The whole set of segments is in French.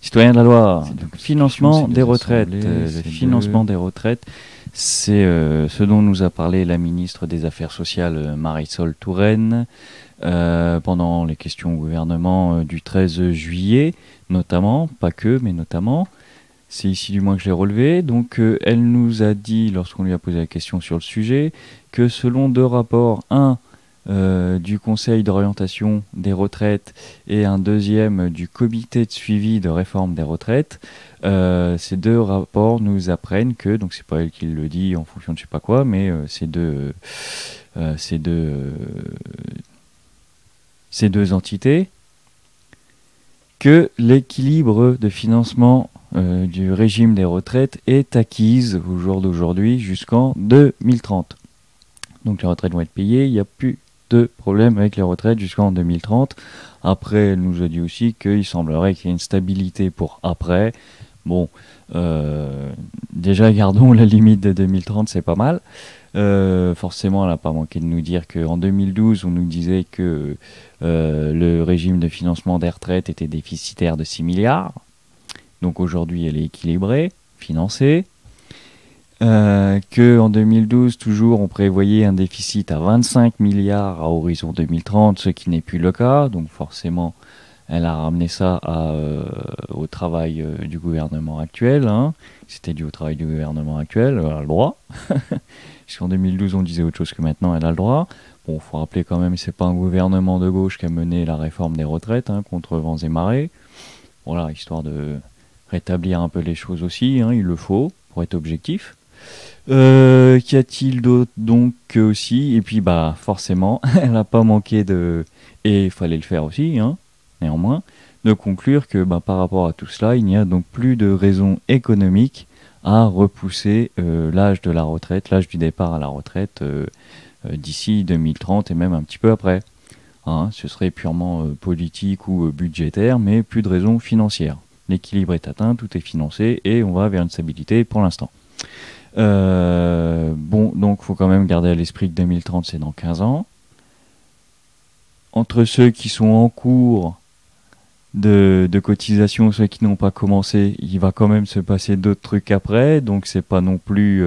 Citoyens de la loi, C'est donc une financement constitution, des c'est des retraites. assemblées, Le c'est financement de- des retraites, c'est ce dont nous a parlé la ministre des Affaires sociales Marisol Touraine pendant les questions au gouvernement du 13 juillet, notamment, pas que, mais notamment. C'est ici du moins que je l'ai relevé. Donc elle nous a dit, lorsqu'on lui a posé la question sur le sujet, que selon deux rapports, un du Conseil d'orientation des retraites et un deuxième du Comité de suivi de réforme des retraites, ces deux rapports nous apprennent que, donc c'est pas elle qui le dit en fonction de je sais pas quoi, mais ces deux entités, que l'équilibre de financement du régime des retraites est acquise au jour d'aujourd'hui jusqu'en 2030. Donc les retraites vont être payées, il n'y a plus de problème avec les retraites jusqu'en 2030. Après, elle nous a dit aussi qu'il semblerait qu'il y ait une stabilité pour après. Bon, déjà gardons la limite de 2030, c'est pas mal. Forcément, elle n'a pas manqué de nous dire qu'en 2012, on nous disait que le régime de financement des retraites était déficitaire de 6 milliards. Donc aujourd'hui, elle est équilibrée, financée. Qu'en 2012, toujours, on prévoyait un déficit à 25 milliards à horizon 2030, ce qui n'est plus le cas. Donc forcément, elle a ramené ça au travail du gouvernement actuel. Hein. C'était dû au travail du gouvernement actuel, elle a le droit. Puisqu'en 2012, on disait autre chose que maintenant, elle a le droit. Bon, il faut rappeler quand même, c'est pas un gouvernement de gauche qui a mené la réforme des retraites, hein, contre vents et marées. Voilà, histoire de rétablir un peu les choses aussi, hein, il le faut, pour être objectif. Qu'y a-t-il d'autre donc aussi? Et puis, bah, forcément, elle n'a pas manqué de... Et il fallait le faire aussi, hein, néanmoins, de conclure que bah, par rapport à tout cela, il n'y a donc plus de raison économique à repousser l'âge de la retraite, l'âge du départ à la retraite d'ici 2030 et même un petit peu après. Hein, ce serait purement politique ou budgétaire, mais plus de raison financière. L'équilibre est atteint, tout est financé et on va vers une stabilité pour l'instant. Bon, donc il faut quand même garder à l'esprit que 2030 c'est dans 15 ans. Entre ceux qui sont en cours de cotisation, ceux qui n'ont pas commencé, il va quand même se passer d'autres trucs après, donc c'est pas non plus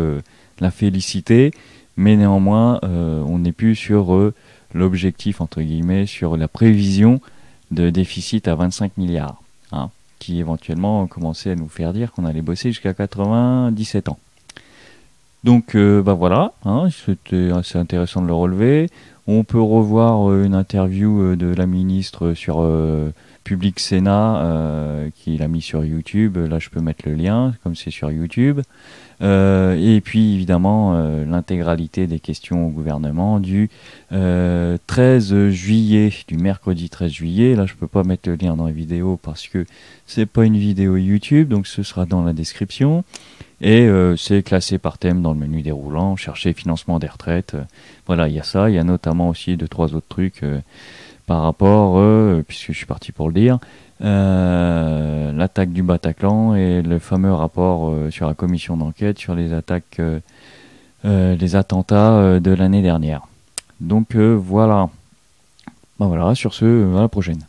la félicité, mais néanmoins on n'est plus sur l'objectif entre guillemets, sur la prévision de déficit à 25 milliards, hein, qui éventuellement commençait à nous faire dire qu'on allait bosser jusqu'à 97 ans. Donc bah voilà, hein, c'était assez intéressant de le relever. On peut revoir une interview de la ministre sur Public Sénat qu'il a mis sur YouTube. Là, je peux mettre le lien, comme c'est sur YouTube. Et puis, évidemment, l'intégralité des questions au gouvernement du 13 juillet, du mercredi 13 juillet. Là, je peux pas mettre le lien dans la vidéo parce que c'est pas une vidéo YouTube, donc ce sera dans la description. Et c'est classé par thème dans le menu déroulant, chercher financement des retraites. Voilà, il y a ça. Il y a notamment aussi 2-3 autres trucs par rapport, puisque je suis parti pour le dire, l'attaque du Bataclan et le fameux rapport sur la commission d'enquête sur les attaques, les attentats de l'année dernière. Donc voilà. Ben voilà, sur ce, à la prochaine.